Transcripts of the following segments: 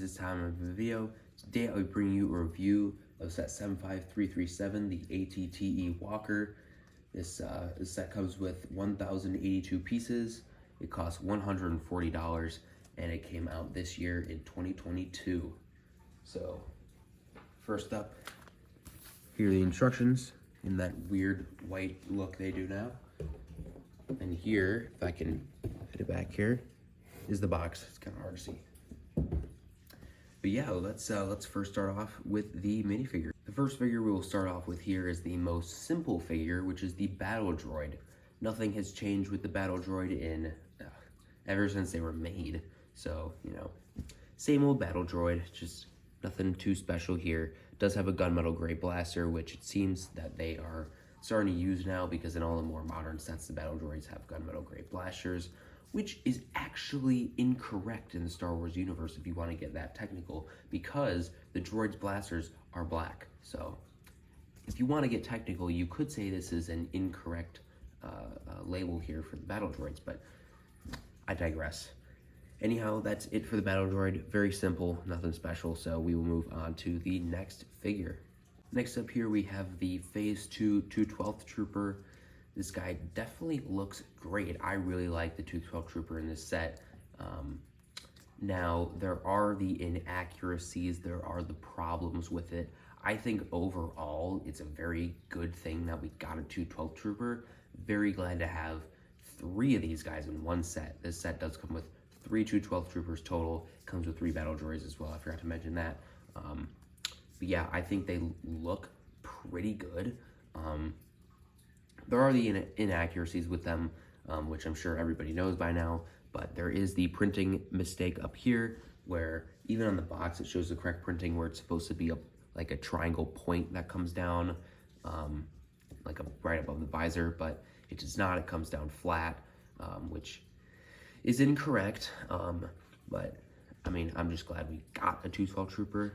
it's time of the video. Today I'll be bringing you a review of set 75337, the ATTE Walker. This set comes with 1,082 pieces. It costs $140, and it came out this year in 2022. So, first up, here are the instructions in that weird white look they do now. And here, if I can fit it back here, is the box. It's kind of hard to see. But yeah, let's first start off with the minifigure. The first figure we will start off with here is the most simple figure, which is the Battle Droid. Nothing has changed with the Battle Droid in ever since they were made. So, you know, same old Battle Droid, just nothing too special here. It does have a gunmetal gray blaster, which it seems that they are starting to use now, because in all the more modern sets, the Battle Droids have gunmetal gray blasters, which is actually incorrect in the Star Wars universe if you want to get that technical, because the droids' blasters are black. So if you want to get technical, you could say this is an incorrect label here for the Battle Droids, but I digress. Anyhow, that's it for the Battle Droid. Very simple, nothing special, so we will move on to the next figure. Next up here we have the Phase 2 212th Trooper. This guy definitely looks great. I really like the 212 Trooper in this set. Now, there are the inaccuracies, there are the problems with it. I think overall, it's a very good thing that we got a 212 Trooper. Very glad to have 3 of these guys in one set. This set does come with 3 212 Troopers total. It comes with 3 Battle Droids as well, I forgot to mention that. But yeah, I think they look pretty good. There are the inaccuracies with them, which I'm sure everybody knows by now, but there is the printing mistake up here, where even on the box it shows the correct printing, where it's supposed to be like a triangle point that comes down, right above the visor, but it does not. It comes down flat, which is incorrect, but I mean, I'm just glad we got a 212 Trooper.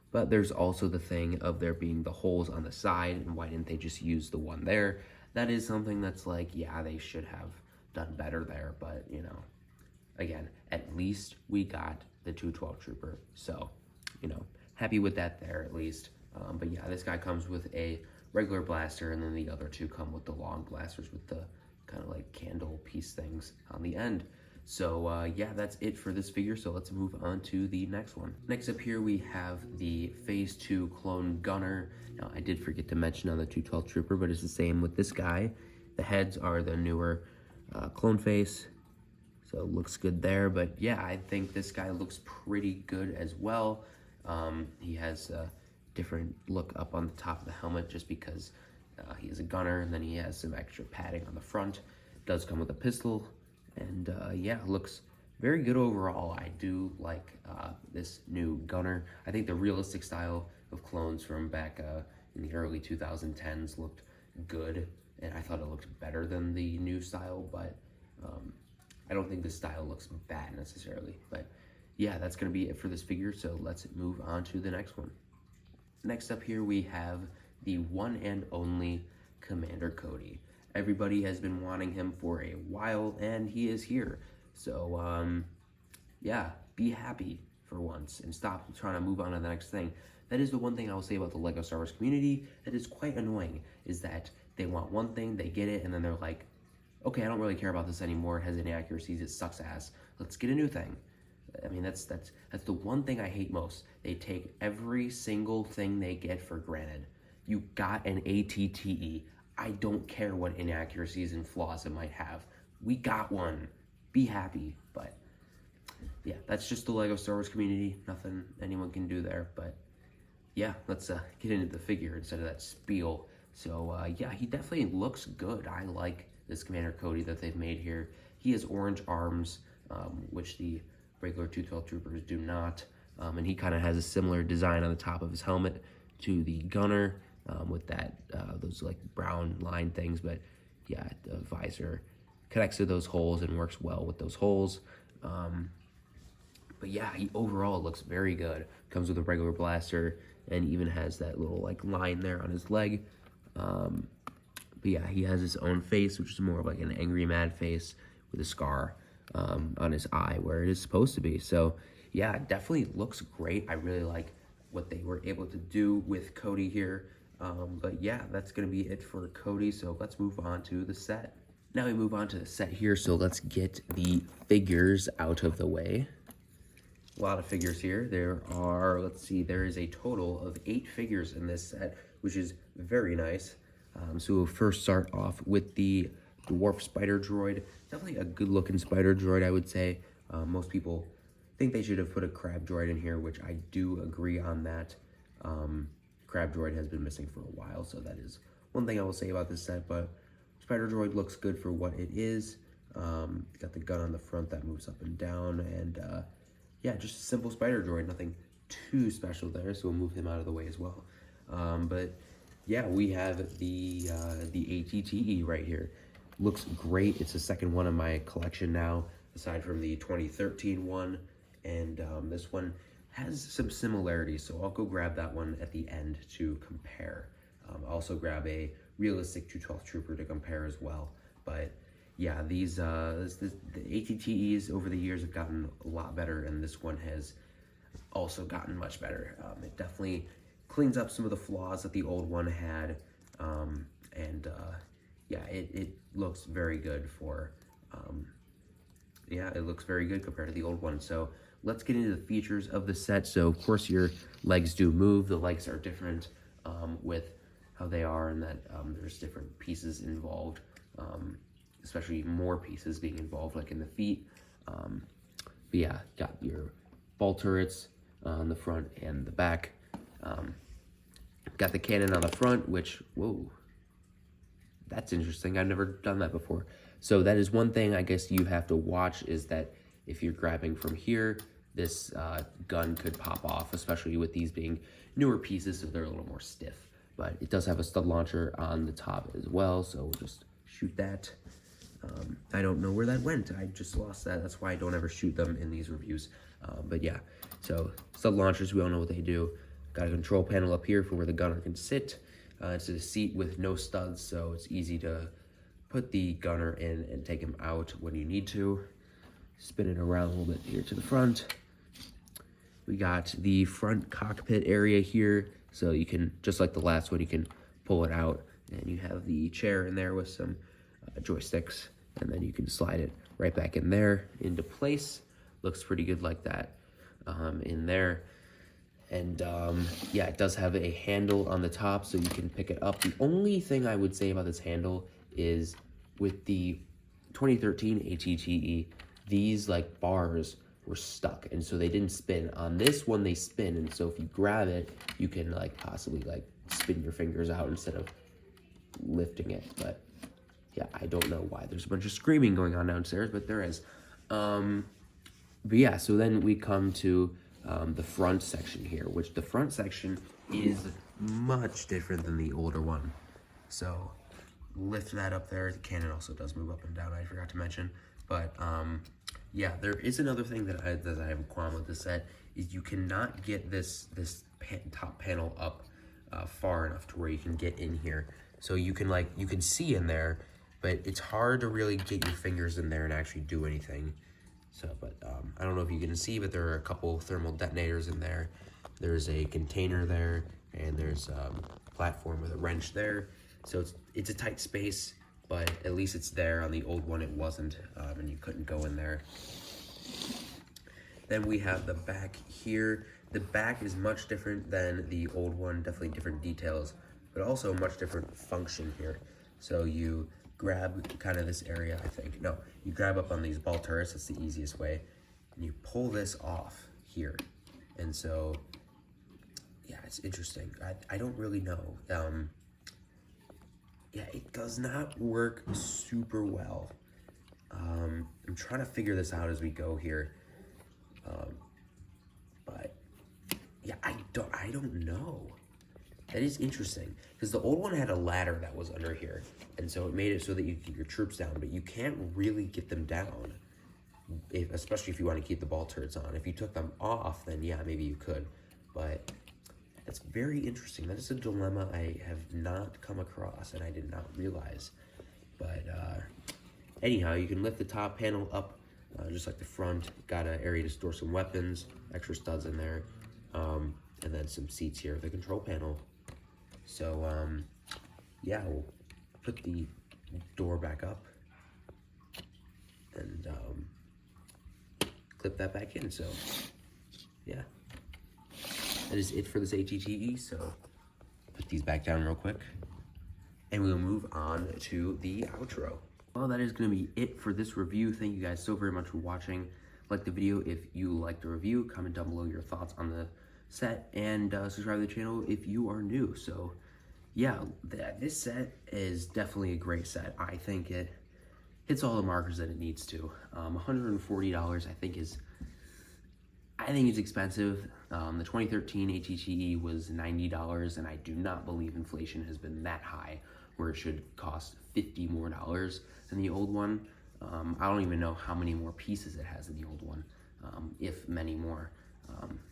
But there's also the thing of there being the holes on the side, and why didn't they just use the one there? That is something that's like, yeah, they should have done better there, but you know, again, at least we got the 212 Trooper, so, you know, happy with that there at least. But yeah, this guy comes with a regular blaster, and then the other 2 come with the long blasters with the kind of like candle piece things on the end. So yeah, that's it for this figure, so let's move on to the next one. Next up here we have the Phase 2 Clone Gunner. Now, I did forget to mention on the 212 Trooper, but it's the same with this guy. The heads are the newer clone face, so it looks good there. But yeah, I think this guy looks pretty good as well. He has a different look up on the top of the helmet, just because he is a gunner, and then he has some extra padding on the front. It does come with a pistol. And yeah, looks very good overall. I do like this new gunner. I think the realistic style of clones from back in the early 2010s looked good, and I thought it looked better than the new style, but I don't think the style looks bad necessarily. But yeah, that's gonna be it for this figure, so let's move on to the next one. Next up here we have the one and only Commander Cody. Everybody has been wanting him for a while, and he is here. So, yeah, be happy for once and stop trying to move on to the next thing. That is the one thing I will say about the LEGO Star Wars community that is quite annoying, is that they want one thing, they get it, and then they're like, okay, I don't really care about this anymore. It has inaccuracies, it sucks ass. Let's get a new thing. I mean, that's the one thing I hate most. They take every single thing they get for granted. You got an ATTE. I don't care what inaccuracies and flaws it might have. We got one. Be happy. But yeah, that's just the LEGO Star Wars community. Nothing anyone can do there. But yeah, let's get into the figure instead of that spiel. So yeah, he definitely looks good. I like this Commander Cody that they've made here. He has orange arms, which the regular 212 Troopers do not. And he kind of has a similar design on the top of his helmet to the gunner. With that, those like brown line things, but yeah, the visor connects to those holes and works well with those holes. But yeah, he overall looks very good. Comes with a regular blaster, and even has that little like line there on his leg. But yeah, he has his own face, which is more of like an angry, mad face with a scar on his eye where it is supposed to be. So yeah, it definitely looks great. I really like what they were able to do with Cody here. But yeah, that's gonna be it for Cody. So let's move on to the set. Now we move on to the set here. So let's get the figures out of the way. A lot of figures here. There are, let's see, there is a total of 8 figures in this set, which is very nice. So we'll first start off with the Dwarf Spider Droid. Definitely a good looking Spider Droid, I would say. Most people think they should have put a Crab Droid in here, which I do agree on that. Crab Droid has been missing for a while, so that is one thing I will say about this set, but Spider Droid looks good for what it is. Got the gun on the front that moves up and down, and yeah, just a simple Spider Droid, nothing too special there, so we'll move him out of the way as well. But yeah, we have the ATTE right here. Looks great. It's the second one in my collection now, aside from the 2013 one, and this one has some similarities, so I'll go grab that one at the end to compare. I'll also grab a realistic 212th Trooper to compare as well, but yeah, the ATTEs over the years have gotten a lot better, and this one has also gotten much better. It definitely cleans up some of the flaws that the old one had, and yeah, it looks very good for, yeah, it looks very good compared to the old one. So let's get into the features of the set. So of course your legs do move. The legs are different with how they are, and that there's different pieces involved, especially more pieces being involved, like in the feet. But yeah, got your ball turrets on the front and the back. Got the cannon on the front, which, whoa, that's interesting. I've never done that before. So that is one thing I guess you have to watch, is that if you're grabbing from here, this gun could pop off, especially with these being newer pieces, so they're a little more stiff. But it does have a stud launcher on the top as well, so we'll just shoot that. I don't know where that went. I just lost that. That's why I don't ever shoot them in these reviews. But yeah, so stud launchers, we all know what they do. Got a control panel up here for where the gunner can sit. It's a seat with no studs, so it's easy to put the gunner in and take him out when you need to. Spin it around a little bit here to the front. We got the front cockpit area here, so you can, just like the last one, you can pull it out, and you have the chair in there with some joysticks, and then you can slide it right back in there into place. Looks pretty good like that in there. And yeah, it does have a handle on the top, so you can pick it up. The only thing I would say about this handle is with the 2013 ATTE, these like bars were stuck, and so they didn't spin. On this one, they spin, and so if you grab it, you can like possibly like spin your fingers out instead of lifting it. But yeah, I don't know why there's a bunch of screaming going on downstairs, but there is. But yeah, so then we come to the front section here, which the front section is much different than the older one. So lift that up there. The cannon also does move up and down, I forgot to mention. But yeah, there is another thing that I have a qualm with this set, is you cannot get this top panel up far enough to where you can get in here. So you can see in there, but it's hard to really get your fingers in there and actually do anything. So, but I don't know if you can see, but there are a couple thermal detonators in there. There's a container there, and there's a platform with a wrench there. So it's a tight space, but at least it's there. On the old one, it wasn't, and you couldn't go in there. Then we have the back here. The back is much different than the old one, definitely different details, but also much different function here. So you grab kind of this area, I think. No, you grab up on these ball turrets, that's the easiest way, and you pull this off here. And so, yeah, it's interesting. I don't really know. Yeah, it does not work super well. I'm trying to figure this out as we go here. But yeah, I don't know. That is interesting, because the old one had a ladder that was under here, and so it made it so that you could get your troops down, but you can't really get them down, especially if you want to keep the ball turrets on. If you took them off, then yeah, maybe you could, but that's very interesting. That is a dilemma I have not come across, and I did not realize. But anyhow, you can lift the top panel up just like the front. Got an area to store some weapons, extra studs in there, and then some seats here, the control panel. So yeah, we'll put the door back up and clip that back in. So yeah, that is it for this ATTE. So put these back down real quick, and we'll move on to the outro. Well, that is going to be it for this review. Thank you guys so very much for watching. Like the video if you liked the review. Comment down below your thoughts on the set, and subscribe to the channel if you are new. So yeah, this set is definitely a great set. I think it hits all the markers that it needs to. $140 I think is expensive. The 2013 ATTE was $90, and I do not believe inflation has been that high where it should cost $50 more than the old one. I don't even know how many more pieces it has than the old one, if many more.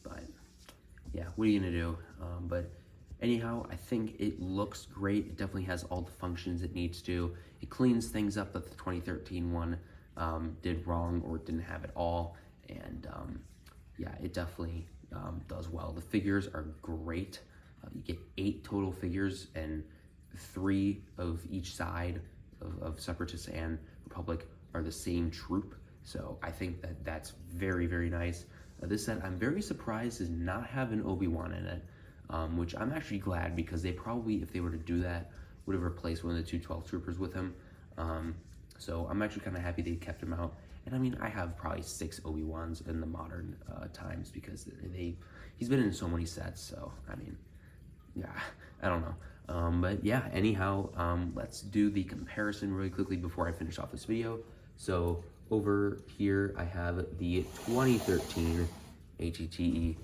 But yeah, what are you gonna do? But anyhow, I think it looks great. It definitely has all the functions it needs to. It cleans things up that the 2013 one did wrong or didn't have at all. And yeah, it definitely does well. The figures are great. You get 8 total figures, and 3 of each side of Separatists and Republic are the same troop. So I think that that's very, very nice. This set, I'm very surprised, does not have an Obi-Wan in it, which I'm actually glad, because they probably, if they were to do that, would have replaced one of the 2 12th troopers with him. So I'm actually kind of happy they kept him out. And I mean, I have probably 6 Obi-Wans in the modern times, because he's been in so many sets. So I mean, yeah, I don't know. But yeah, anyhow, let's do the comparison really quickly before I finish off this video. So over here, I have the 2013 ATTE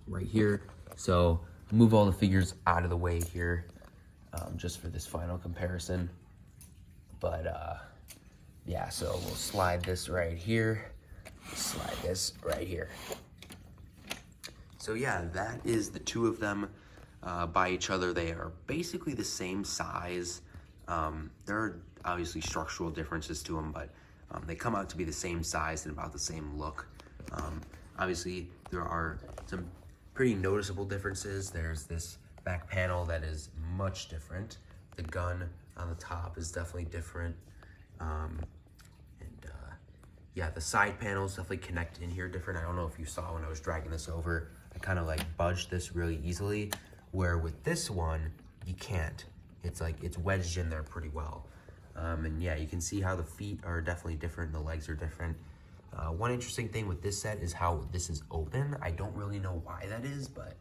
right here. So move all the figures out of the way here, just for this final comparison. But yeah, so we'll slide this right here, slide this right here. So yeah, that is the 2 of them by each other. They are basically the same size. There are obviously structural differences to them, but they come out to be the same size and about the same look. Obviously, there are some pretty noticeable differences. There's this back panel that is much different. The gun on the top is definitely different. Yeah, the side panels definitely connect in here different. I don't know if you saw when I was dragging this over, I kind of like budged this really easily, where with this one, you can't. It's like, it's wedged in there pretty well. And yeah, you can see how the feet are definitely different, the legs are different. One interesting thing with this set is how this is open. I don't really know why that is, but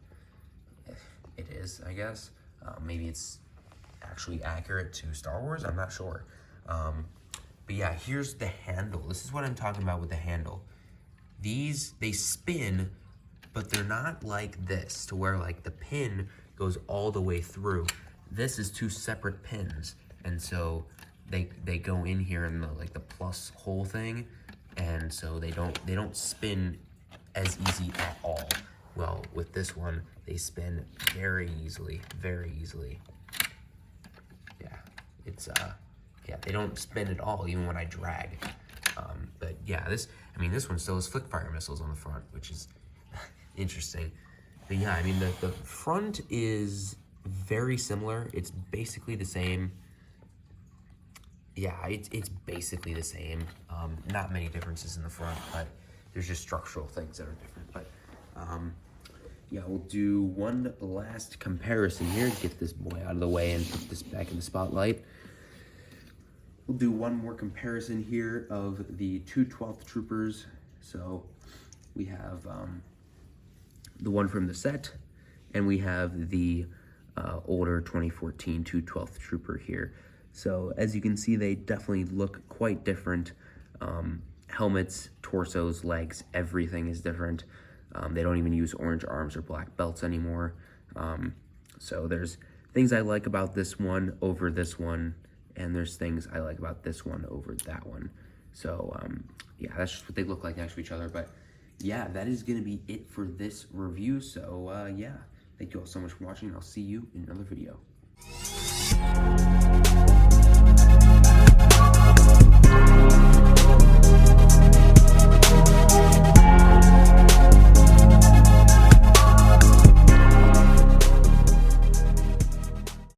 it is, I guess. Maybe it's actually accurate to Star Wars, I'm not sure. But yeah, here's the handle. This is what I'm talking about with the handle. These, they spin, but they're not like this, to where like the pin goes all the way through. This is 2 separate pins, and so they go in here in the like the plus hole thing, and so they don't spin as easy at all. Well, with this one, they spin very easily, very easily. Yeah, it's yeah, they don't spin at all, even when I drag. But yeah, this one still has flick fire missiles on the front, which is interesting. But yeah, I mean, the front is very similar. It's basically the same. Yeah, it's basically the same. Not many differences in the front, but there's just structural things that are different. But yeah, we'll do one last comparison here. Get this boy out of the way and put this back in the spotlight. We'll do one more comparison here of the 2 12th troopers. So we have the one from the set, and we have the older 2014 2 12th trooper here. So as you can see, they definitely look quite different. Helmets, torsos, legs, everything is different. They don't even use orange arms or black belts anymore. So there's things I like about this one over this one, and there's things I like about this one over that one. So yeah, that's just what they look like next to each other. But yeah, that is gonna be it for this review. So yeah, thank you all so much for watching, and I'll see you in another video.